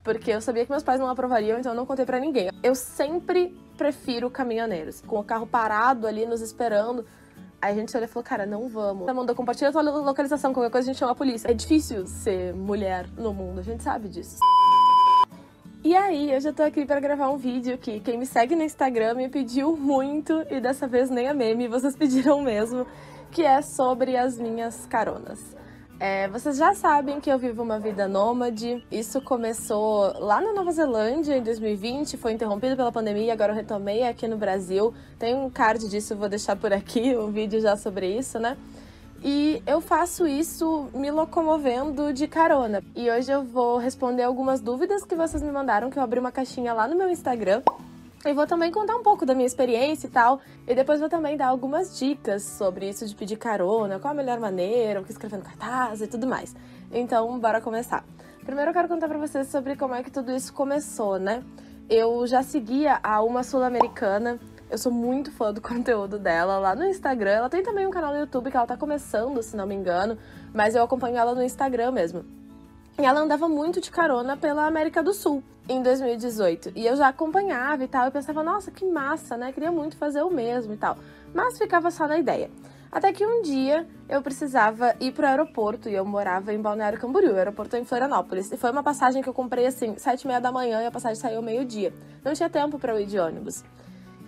porque eu sabia que meus pais não aprovariam, então eu não contei pra ninguém. Eu sempre prefiro caminhoneiros, com o carro parado ali nos esperando. Aí a gente olhou e falou, cara, não vamos. Ela mandou, compartilha a tua localização, qualquer coisa a gente chama a polícia. É difícil ser mulher no mundo, a gente sabe disso. E aí, eu já tô aqui pra gravar um vídeo que quem me segue no Instagram me pediu muito, e dessa vez nem a meme, vocês pediram mesmo, que é sobre as minhas caronas. Vocês já sabem que eu vivo uma vida nômade. Isso começou lá na Nova Zelândia em 2020, foi interrompido pela pandemia, agora eu retomei aqui no Brasil. Tem um card disso, eu vou deixar por aqui, um vídeo já sobre isso, né? E eu faço isso me locomovendo de carona. E hoje eu vou responder algumas dúvidas que vocês me mandaram, que eu abri uma caixinha lá no meu Instagram. E vou também contar um pouco da minha experiência e tal. E depois vou também dar algumas dicas sobre isso de pedir carona, qual a melhor maneira, o que escrever no cartaz e tudo mais. Então, bora começar. Primeiro eu quero contar pra vocês sobre como é que tudo isso começou, né? Eu já seguia a uma sul-americana. Eu sou muito fã do conteúdo dela lá no Instagram. Ela tem também um canal no YouTube que ela tá começando, se não me engano. Mas eu acompanho ela no Instagram mesmo. E ela andava muito de carona pela América do Sul, em 2018. E eu já acompanhava e tal, e pensava, nossa, que massa, né? Queria muito fazer o mesmo e tal. Mas ficava só na ideia. Até que um dia eu precisava ir pro aeroporto, e eu morava em Balneário Camboriú, o aeroporto é em Florianópolis. E foi uma passagem que eu comprei, assim, 7h30 da manhã, e a passagem saiu meio-dia. Não tinha tempo pra eu ir de ônibus.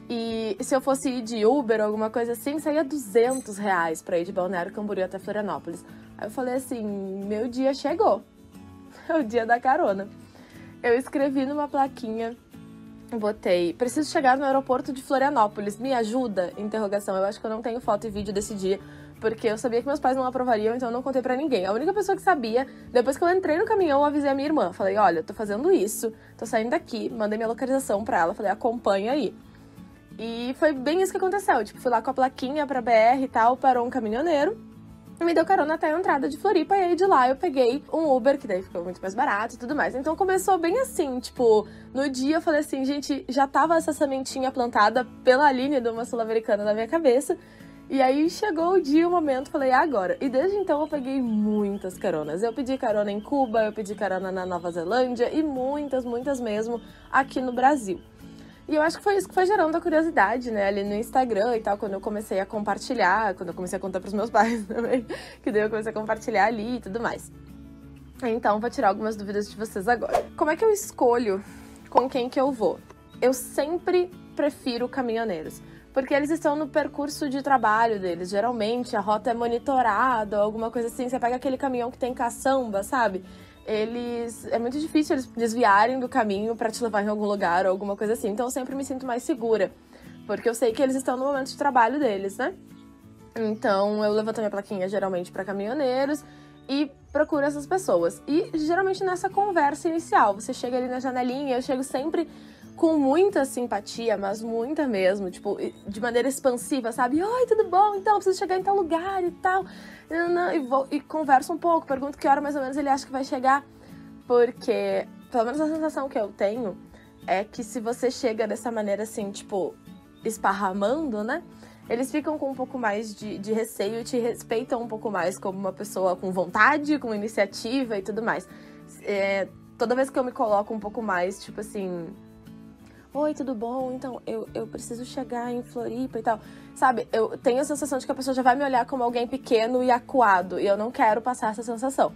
E se eu fosse ir de Uber ou alguma coisa assim, saía R$200 pra ir de Balneário Camboriú até Florianópolis. Aí eu falei assim, meu dia chegou. É o dia da carona. Eu escrevi numa plaquinha, botei, preciso chegar no aeroporto de Florianópolis, me ajuda? Interrogação. Eu acho que eu não tenho foto e vídeo desse dia, porque eu sabia que meus pais não aprovariam, então eu não contei pra ninguém. A única pessoa que sabia, depois que eu entrei no caminhão, eu avisei a minha irmã. Falei, olha, eu tô fazendo isso, tô saindo daqui, mandei minha localização pra ela, falei, acompanha aí. E foi bem isso que aconteceu, tipo, fui lá com a plaquinha pra BR e tal, parou um caminhoneiro, e me deu carona até a entrada de Floripa, e aí de lá eu peguei um Uber, que daí ficou muito mais barato e tudo mais. Então começou bem assim, tipo, no dia eu falei assim, gente, já tava essa sementinha plantada pela Aline de uma sul-americana na minha cabeça, e aí chegou o dia, o momento, falei, agora. E desde então eu peguei muitas caronas. Eu pedi carona em Cuba, eu pedi carona na Nova Zelândia, e muitas, muitas mesmo aqui no Brasil. E eu acho que foi isso que foi gerando a curiosidade, né, ali no Instagram e tal, quando eu comecei a compartilhar, quando eu comecei a contar pros meus pais também, que daí eu comecei a compartilhar ali e tudo mais. Então, vou tirar algumas dúvidas de vocês agora. Como é que eu escolho com quem que eu vou? Eu sempre prefiro caminhoneiros, porque eles estão no percurso de trabalho deles. Geralmente, a rota é monitorada ou alguma coisa assim. Você pega aquele caminhão que tem caçamba, sabe? É muito difícil eles desviarem do caminho pra te levar em algum lugar ou alguma coisa assim. Então eu sempre me sinto mais segura, porque eu sei que eles estão no momento de trabalho deles, né? Então eu levanto a minha plaquinha geralmente pra caminhoneiros e procuro essas pessoas. E geralmente nessa conversa inicial, você chega ali na janelinha, eu chego sempre com muita simpatia, mas muita mesmo, tipo, de maneira expansiva, sabe? Oi, tudo bom? Então, preciso chegar em tal lugar e tal. E converso um pouco, pergunto que hora mais ou menos ele acha que vai chegar. Porque, pelo menos a sensação que eu tenho é que se você chega dessa maneira assim, tipo, esparramando, né? Eles ficam com um pouco mais de receio e te respeitam um pouco mais como uma pessoa com vontade, com iniciativa e tudo mais. Toda vez que eu me coloco um pouco mais, tipo assim... Oi, tudo bom? Então, eu preciso chegar em Floripa e tal. Sabe, eu tenho a sensação de que a pessoa já vai me olhar como alguém pequeno e acuado. E eu não quero passar essa sensação.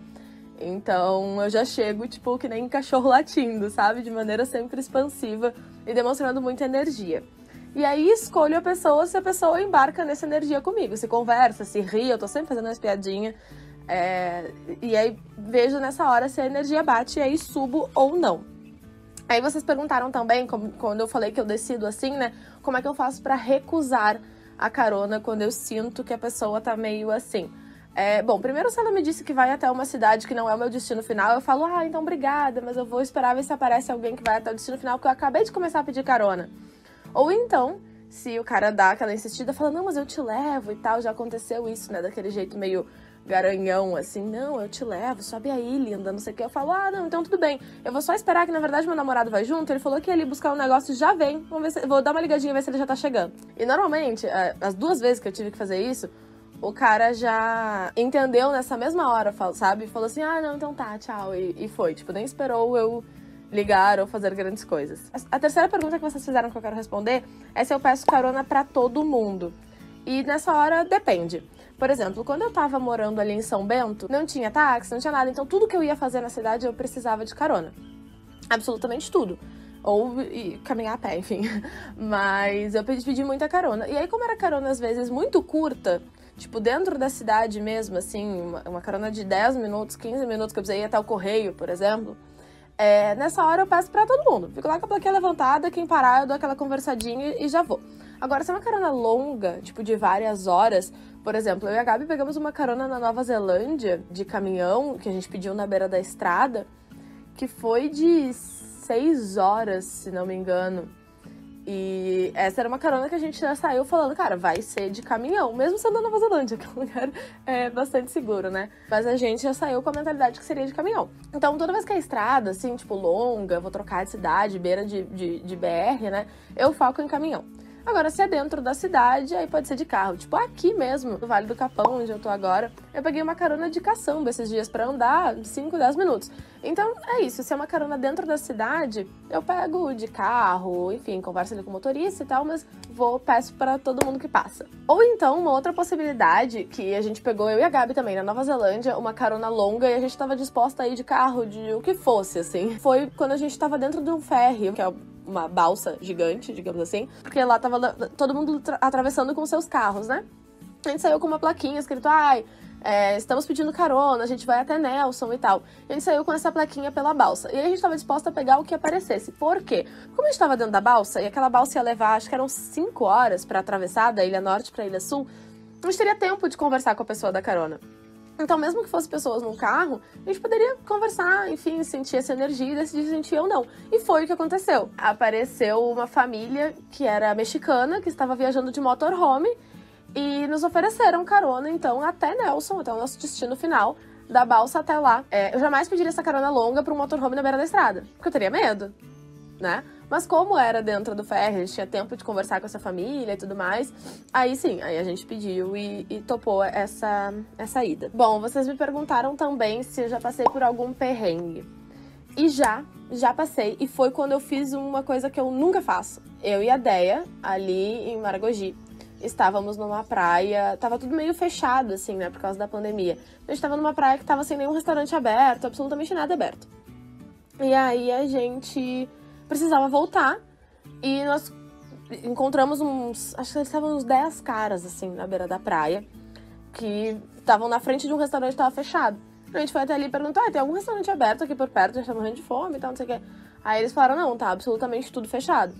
Então, eu já chego, tipo, que nem cachorro latindo, sabe? De maneira sempre expansiva e demonstrando muita energia. E aí, escolho a pessoa se a pessoa embarca nessa energia comigo. Se conversa, se ri, eu tô sempre fazendo umas piadinhas. E aí, vejo nessa hora se a energia bate e aí subo ou não. Aí vocês perguntaram também, quando eu falei que eu decido assim, né? Como é que eu faço pra recusar a carona quando eu sinto que a pessoa tá meio assim? Bom, primeiro se ela me disse que vai até uma cidade que não é o meu destino final, eu falo, então obrigada, mas eu vou esperar ver se aparece alguém que vai até o destino final, porque eu acabei de começar a pedir carona. Ou então, se o cara dá aquela insistida, fala, não, mas eu te levo e tal, já aconteceu isso, né? Daquele jeito meio garanhão, assim, não, eu te levo, sobe aí, linda, não sei o que. Eu falo, não, então tudo bem. Eu vou só esperar que, na verdade, meu namorado vai junto. Ele falou que ia ali buscar um negócio, já vem. Vamos ver vou dar uma ligadinha e ver se ele já tá chegando. E, normalmente, as 2 vezes que eu tive que fazer isso, o cara já entendeu nessa mesma hora, sabe? Falou assim, não, então tá, tchau. E foi, tipo, nem esperou eu ligar ou fazer grandes coisas. A terceira pergunta que vocês fizeram que eu quero responder é se eu peço carona pra todo mundo. E nessa hora, depende. Por exemplo, quando eu tava morando ali em São Bento, não tinha táxi, não tinha nada. Então tudo que eu ia fazer na cidade eu precisava de carona. Absolutamente tudo. Ou caminhar a pé, enfim. Mas eu pedi muita carona. E aí, como era carona às vezes muito curta, tipo dentro da cidade mesmo, assim, uma carona de 10 minutos, 15 minutos que eu precisei ir até o correio, por exemplo, nessa hora eu peço pra todo mundo. Fico lá com a plaquinha levantada, quem parar eu dou aquela conversadinha e já vou. Agora, se é uma carona longa, tipo de várias horas, por exemplo, eu e a Gabi pegamos uma carona na Nova Zelândia, de caminhão, que a gente pediu na beira da estrada, que foi de 6 horas, se não me engano. E essa era uma carona que a gente já saiu falando, cara, vai ser de caminhão, mesmo sendo na Nova Zelândia, que é um lugar bastante seguro, né? Mas a gente já saiu com a mentalidade que seria de caminhão. Então, toda vez que é estrada, assim, tipo, longa, vou trocar de cidade, beira de BR, né? Eu foco em caminhão. Agora, se é dentro da cidade, aí pode ser de carro. Tipo, aqui mesmo, no Vale do Capão, onde eu tô agora, eu peguei uma carona de caçamba esses dias pra andar 5, 10 minutos. Então, é isso. Se é uma carona dentro da cidade, eu pego de carro, enfim, converso ali com o motorista e tal, mas peço pra todo mundo que passa. Ou então, uma outra possibilidade, que a gente pegou, eu e a Gabi também, na Nova Zelândia, uma carona longa, e a gente tava disposta a ir de carro, de o que fosse, assim. Foi quando a gente tava dentro de um ferry, que é uma balsa gigante, digamos assim, porque lá tava todo mundo atravessando com seus carros, né? A gente saiu com uma plaquinha escrito, estamos pedindo carona, a gente vai até Nelson e tal. E a gente saiu com essa plaquinha pela balsa. E aí a gente tava disposta a pegar o que aparecesse. Por quê? Como a gente tava dentro da balsa, e aquela balsa ia levar, acho que eram 5 horas pra atravessar da Ilha Norte pra Ilha Sul, a gente teria tempo de conversar com a pessoa da carona. Então, mesmo que fossem pessoas num carro, a gente poderia conversar, enfim, sentir essa energia e decidir se sentir ou não. E foi o que aconteceu. Apareceu uma família que era mexicana, que estava viajando de motorhome, e nos ofereceram carona, então, até Nelson, até o nosso destino final, da balsa até lá. Eu jamais pediria essa carona longa para um motorhome na beira da estrada, porque eu teria medo, né? Mas como era dentro do ferry, a gente tinha tempo de conversar com essa família e tudo mais, aí sim, aí a gente pediu e topou essa ida. Bom, vocês me perguntaram também se eu já passei por algum perrengue. E já passei, e foi quando eu fiz uma coisa que eu nunca faço. Eu e a Deia, ali em Maragogi, estávamos numa praia, tava tudo meio fechado, assim, né, por causa da pandemia. A gente tava numa praia que tava sem nenhum restaurante aberto, absolutamente nada aberto. E aí a gente precisava voltar e nós encontramos acho que eles estavam uns 10 caras, assim, na beira da praia, que estavam na frente de um restaurante que tava fechado. A gente foi até ali e perguntou, tem algum restaurante aberto aqui por perto? A gente tá morrendo de fome e tal, não sei o quê. Aí eles falaram, não, tá absolutamente tudo fechado.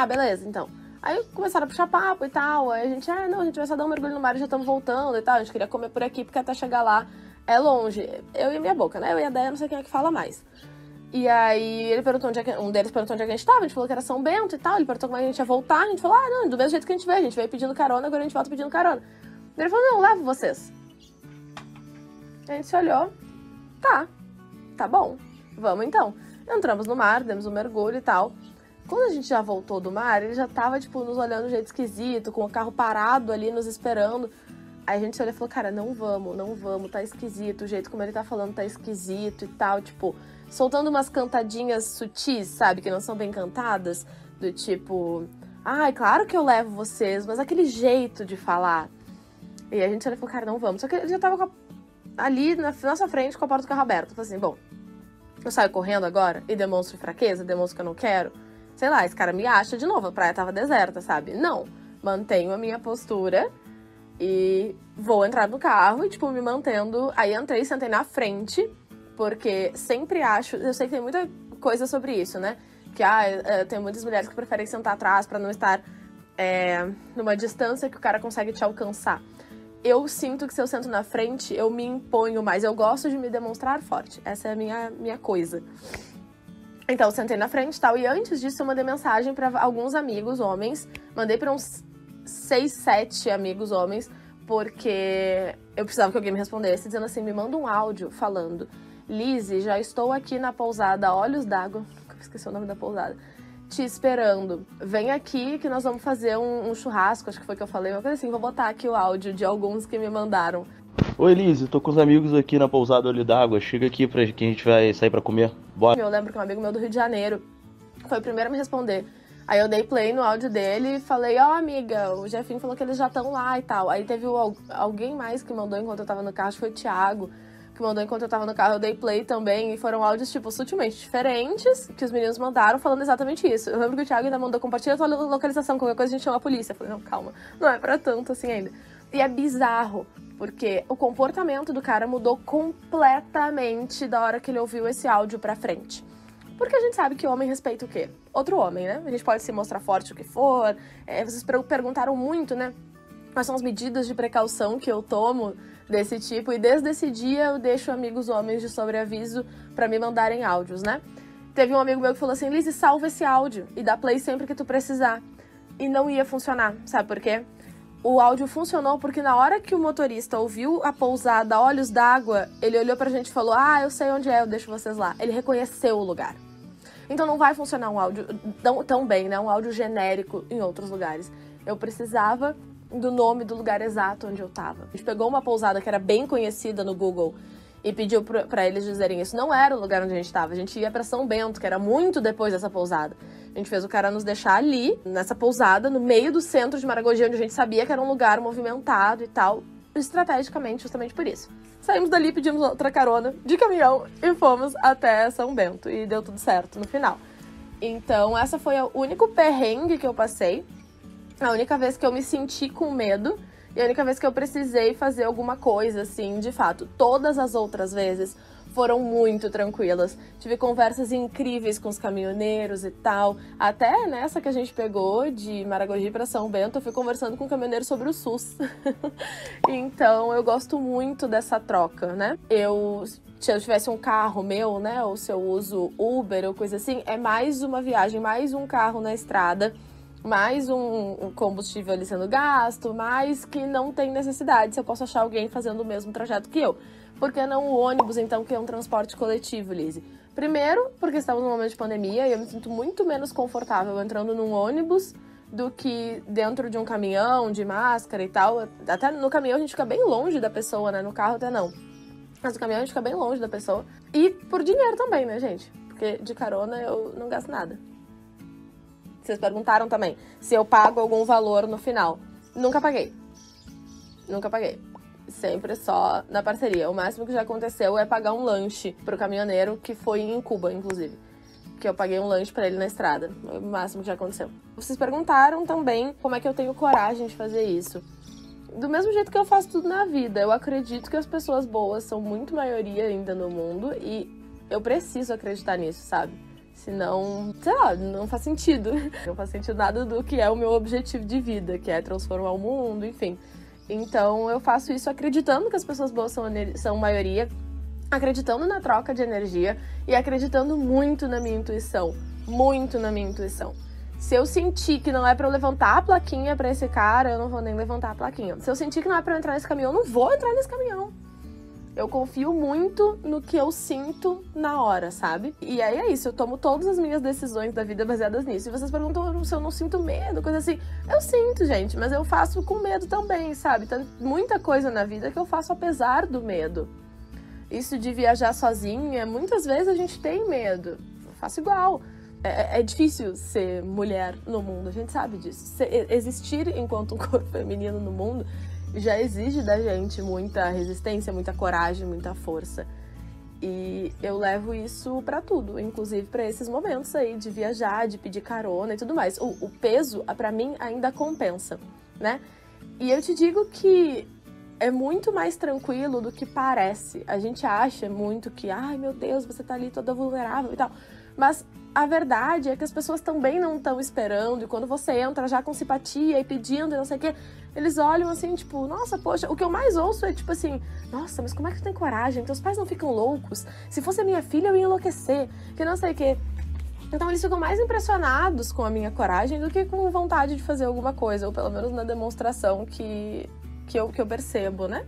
Beleza, então. Aí começaram a puxar papo e tal, aí a gente, não, a gente vai só dar um mergulho no mar e já estamos voltando e tal, a gente queria comer por aqui porque até chegar lá é longe. Eu e minha boca, né, eu e a Déia, não sei quem é que fala mais. E aí ele perguntou um deles perguntou onde é que a gente tava, a gente falou que era São Bento e tal, ele perguntou como é que a gente ia voltar, a gente falou, não, do mesmo jeito que a gente veio pedindo carona, agora a gente volta pedindo carona. Ele falou, não, levo vocês. A gente se olhou, tá bom, vamos então. Entramos no mar, demos um mergulho e tal. Quando a gente já voltou do mar, ele já tava, tipo, nos olhando de um jeito esquisito, com o carro parado ali, nos esperando. Aí a gente se olhou e falou, cara, não vamos, tá esquisito, o jeito como ele tá falando tá esquisito e tal, tipo, soltando umas cantadinhas sutis, sabe, que não são bem cantadas, do tipo, claro que eu levo vocês, mas aquele jeito de falar. E a gente se olhou e falou, cara, não vamos. Só que ele já tava ali na nossa frente com a porta do carro aberta. Eu falei assim, bom, eu saio correndo agora e demonstro fraqueza, demonstro que eu não quero. Sei lá, esse cara me acha de novo, a praia tava deserta, sabe? Não, mantenho a minha postura e vou entrar no carro e, tipo, me mantendo. Aí entrei e sentei na frente, porque sempre acho, eu sei que tem muita coisa sobre isso, né? Que, tem muitas mulheres que preferem sentar atrás pra não estar numa distância que o cara consegue te alcançar. Eu sinto que se eu sento na frente, eu me imponho mais, eu gosto de me demonstrar forte. Essa é a minha coisa. Então, eu sentei na frente e tal, e antes disso eu mandei mensagem pra alguns amigos homens, mandei pra uns 6, 7 amigos homens, porque eu precisava que alguém me respondesse, dizendo assim, me manda um áudio falando, Lizzy, já estou aqui na pousada Olhos d'Água, nunca esqueci o nome da pousada, te esperando, vem aqui que nós vamos fazer um churrasco, acho que foi que eu falei, uma coisa assim, vou botar aqui o áudio de alguns que me mandaram. Oi, Elise, tô com os amigos aqui na pousada Olho d'Água. Chega aqui pra que a gente vai sair pra comer. Bora. Eu lembro que um amigo meu do Rio de Janeiro foi o primeiro a me responder. Aí eu dei play no áudio dele e falei, ó, amiga, o Jefinho falou que eles já estão lá e tal. Aí teve alguém mais que mandou enquanto eu tava no carro, acho que foi o Thiago, que mandou enquanto eu tava no carro, eu dei play também. E foram áudios, tipo, sutilmente diferentes, que os meninos mandaram falando exatamente isso. Eu lembro que o Thiago ainda mandou, compartilha a tua localização, qualquer coisa a gente chama a polícia. Eu falei, não, calma, não é pra tanto assim ainda. E é bizarro, porque o comportamento do cara mudou completamente da hora que ele ouviu esse áudio pra frente. Porque a gente sabe que homem respeita o quê? Outro homem, né? A gente pode se mostrar forte o que for. Vocês perguntaram muito, né? Quais são as medidas de precaução que eu tomo desse tipo. E desde esse dia eu deixo amigos homens de sobreaviso pra me mandarem áudios, né? Teve um amigo meu que falou assim, Lizzy, salva esse áudio e dá play sempre que tu precisar. E não ia funcionar, sabe por quê? O áudio funcionou porque na hora que o motorista ouviu a pousada Olhos d'Água, ele olhou pra gente e falou, ah, eu sei onde é, eu deixo vocês lá. Ele reconheceu o lugar. Então não vai funcionar um áudio tão bem, né? Um áudio genérico em outros lugares. Eu precisava do nome do lugar exato onde eu tava. A gente pegou uma pousada que era bem conhecida no Google e pediu pra eles dizerem isso. Não era o lugar onde a gente tava. A gente ia pra São Bento, que era muito depois dessa pousada. A gente fez o cara nos deixar ali, nessa pousada, no meio do centro de Maragogi, onde a gente sabia que era um lugar movimentado e tal, estrategicamente, justamente por isso. Saímos dali, pedimos outra carona de caminhão e fomos até São Bento. E deu tudo certo no final. Então, essa foi o único perrengue que eu passei. A única vez que eu me senti com medo. E a única vez que eu precisei fazer alguma coisa, assim, de fato. Todas as outras vezes foram muito tranquilas. Tive conversas incríveis com os caminhoneiros e tal. Até nessa que a gente pegou de Maragogi para São Bento, eu fui conversando com um caminhoneiro sobre o SUS. Então, eu gosto muito dessa troca, né? Se eu tivesse um carro meu, né, ou se eu uso Uber ou coisa assim, é mais uma viagem, mais um carro na estrada, mais um combustível ali sendo gasto, mais que não tem necessidade se eu posso achar alguém fazendo o mesmo trajeto que eu. Por que não o ônibus, então, que é um transporte coletivo, Lizzy? Primeiro, porque estamos num momento de pandemia e eu me sinto muito menos confortável entrando num ônibus do que dentro de um caminhão, de máscara e tal. Até no caminhão a gente fica bem longe da pessoa, né? No carro até não. Mas no caminhão a gente fica bem longe da pessoa. E por dinheiro também, né, gente? Porque de carona eu não gasto nada. Vocês perguntaram também se eu pago algum valor no final. Nunca paguei. Nunca paguei. Sempre só na parceria. O máximo que já aconteceu é pagar um lanche pro caminhoneiro, que foi em Cuba, inclusive. Que eu paguei um lanche pra ele na estrada. Foi o máximo que já aconteceu. Vocês perguntaram também como é que eu tenho coragem de fazer isso. Do mesmo jeito que eu faço tudo na vida. Eu acredito que as pessoas boas são muito maioria ainda no mundo e eu preciso acreditar nisso, sabe? Senão, sei lá, não faz sentido. Não faz sentido nada do que é o meu objetivo de vida, que é transformar o mundo, enfim. Então eu faço isso acreditando que as pessoas boas são maioria, acreditando na troca de energia e acreditando muito na minha intuição. Muito na minha intuição. Se eu sentir que não é pra eu levantar a plaquinha pra esse cara, eu não vou nem levantar a plaquinha. Se eu sentir que não é pra eu entrar nesse caminhão, eu não vou entrar nesse caminhão. Eu confio muito no que eu sinto na hora, sabe? E aí é isso, eu tomo todas as minhas decisões da vida baseadas nisso. E vocês perguntam se eu não sinto medo, coisa assim. Eu sinto, gente, mas eu faço com medo também, sabe? Tem muita coisa na vida que eu faço apesar do medo. Isso de viajar sozinha, muitas vezes a gente tem medo. Eu faço igual. É difícil ser mulher no mundo, a gente sabe disso. Existir enquanto um corpo feminino no mundo já exige da gente muita resistência, muita coragem, muita força. E eu levo isso pra tudo, inclusive pra esses momentos aí de viajar, de pedir carona e tudo mais. O peso, pra mim, ainda compensa, né? E eu te digo que é muito mais tranquilo do que parece. A gente acha muito que, ai meu Deus, você tá ali toda vulnerável e tal. Mas a verdade é que as pessoas também não estão esperando, e quando você entra já com simpatia e pedindo e não sei o quê, eles olham assim, tipo, nossa, poxa, o que eu mais ouço é tipo assim, nossa, mas como é que tu tem coragem? Teus pais não ficam loucos? Se fosse a minha filha, eu ia enlouquecer, que não sei o quê. Então eles ficam mais impressionados com a minha coragem do que com vontade de fazer alguma coisa, ou pelo menos na demonstração que eu percebo, né?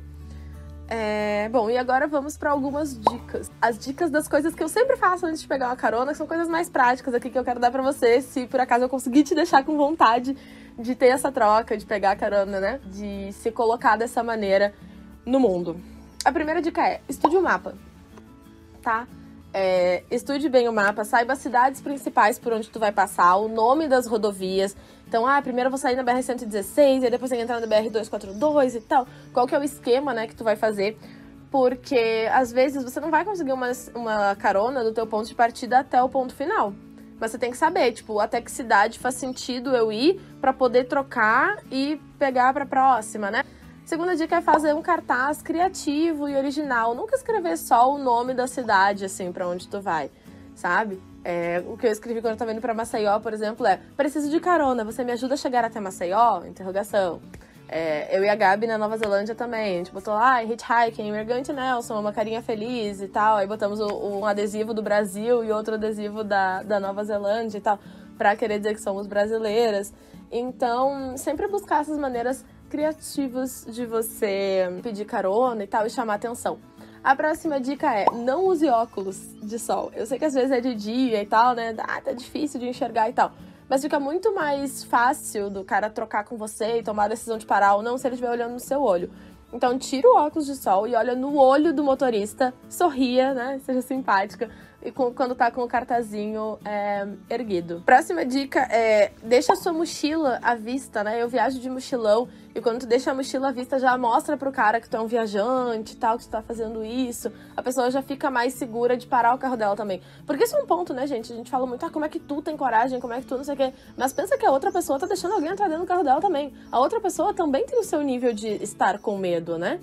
Bom, e agora vamos para algumas dicas. As dicas das coisas que eu sempre faço antes de pegar uma carona, que são coisas mais práticas aqui que eu quero dar para você, se por acaso eu conseguir te deixar com vontade de ter essa troca, de pegar a carona, né? De se colocar dessa maneira no mundo. A primeira dica é, estude o mapa, tá? Estude bem o mapa, saiba as cidades principais por onde tu vai passar, o nome das rodovias. Então, primeiro eu vou sair na BR-116, aí depois tem que entrar na BR-242 e tal. Qual que é o esquema, né, que tu vai fazer? Porque, às vezes, você não vai conseguir uma carona do teu ponto de partida até o ponto final. Mas você tem que saber, tipo, até que cidade faz sentido eu ir pra poder trocar e pegar pra próxima, né? Segunda dica é fazer um cartaz criativo e original. Nunca escrever só o nome da cidade, assim, pra onde tu vai, sabe? O que eu escrevi quando eu tava indo pra Maceió, por exemplo, preciso de carona, você me ajuda a chegar até Maceió? Interrogação. Eu e a Gabi na Nova Zelândia também, a gente botou lá, hitchhiking, we're going to Nelson, uma carinha feliz e tal. Aí botamos um adesivo do Brasil e outro adesivo da Nova Zelândia e tal, pra querer dizer que somos brasileiras. Então, sempre buscar essas maneiras criativas de você pedir carona e tal e chamar atenção. A próxima dica é, não use óculos de sol. Eu sei que às vezes é de dia e tal, né? Tá difícil de enxergar e tal. Mas fica muito mais fácil do cara trocar com você e tomar a decisão de parar ou não se ele estiver olhando no seu olho. Então tira o óculos de sol e olha no olho do motorista, sorria, né? Seja simpática. E quando tá com o cartazinho erguido. Próxima dica é, deixa a sua mochila à vista, né? Eu viajo de mochilão e quando tu deixa a mochila à vista já mostra pro cara que tu é um viajante e tal, que tu tá fazendo isso. A pessoa já fica mais segura de parar o carro dela também. Porque isso é um ponto, né, gente? A gente fala muito, como é que tu tem coragem, como é que tu não sei o quê. Mas pensa que a outra pessoa tá deixando alguém entrar dentro do carro dela também. A outra pessoa também tem o seu nível de estar com medo, né?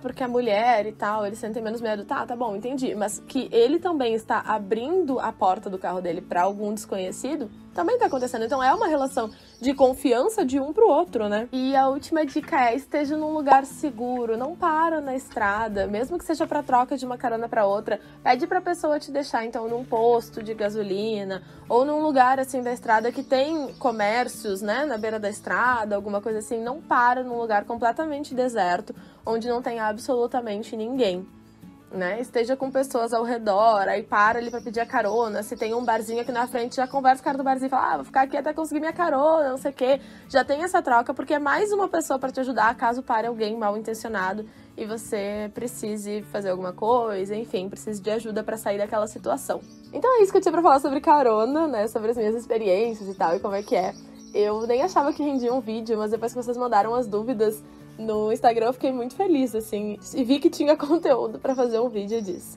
Porque a mulher e tal, eles sentem menos medo. Tá bom, entendi. Mas que ele também está abrindo a porta do carro dele pra algum desconhecido, também tá acontecendo. Então é uma relação de confiança de um pro outro, né? E a última dica é, esteja num lugar seguro, não para na estrada, mesmo que seja pra troca de uma carona pra outra, pede pra pessoa te deixar, então, num posto de gasolina, ou num lugar, assim, da estrada que tem comércios, né, na beira da estrada, alguma coisa assim, não para num lugar completamente deserto, onde não tem absolutamente ninguém. Né? Esteja com pessoas ao redor, aí para ali pra pedir a carona, se tem um barzinho aqui na frente, já conversa com o cara do barzinho e fala, vou ficar aqui até conseguir minha carona, não sei o quê. Já tem essa troca, porque é mais uma pessoa pra te ajudar, caso pare alguém mal intencionado e você precise fazer alguma coisa, enfim, precise de ajuda pra sair daquela situação. Então é isso que eu tinha pra falar sobre carona, né, sobre as minhas experiências e tal, e como é que é. Eu nem achava que rendia um vídeo, mas depois que vocês mandaram as dúvidas no Instagram, eu fiquei muito feliz, assim, e vi que tinha conteúdo pra fazer um vídeo disso.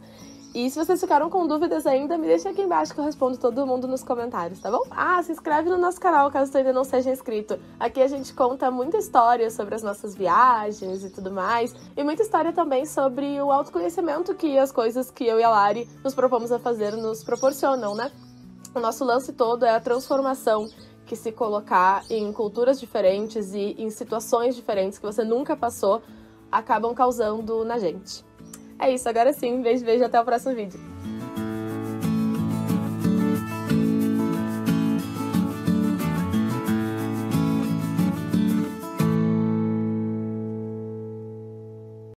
E se vocês ficaram com dúvidas ainda, me deixa aqui embaixo que eu respondo todo mundo nos comentários, tá bom? Se inscreve no nosso canal caso tu ainda não seja inscrito. Aqui a gente conta muita história sobre as nossas viagens e tudo mais, e muita história também sobre o autoconhecimento que as coisas que eu e a Lari nos propomos a fazer nos proporcionam, né? O nosso lance todo é a transformação que se colocar em culturas diferentes e em situações diferentes que você nunca passou, acabam causando na gente. É isso, agora sim, beijo, até o próximo vídeo.